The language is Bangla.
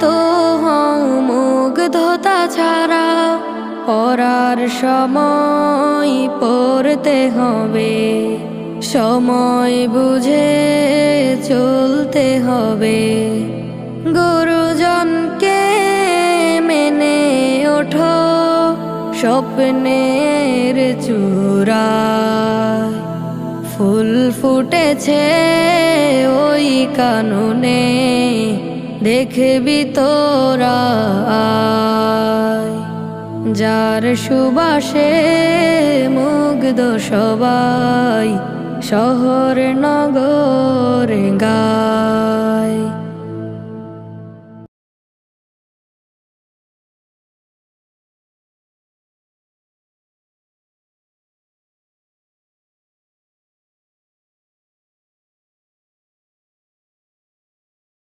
তো মুগ্ধতা ছাড়া পড়ার সময় পড়তে হবে, সময় বুঝে চলতে হবে। গুরুজনকে মেনে ওঠো স্বপ্নের চূড়ায়, ফুল ফুটেছে ওই কাননে দেখবি তোরা আয়। যার সুবাসে মুগ্ধ সবাই শহর নগর গায়।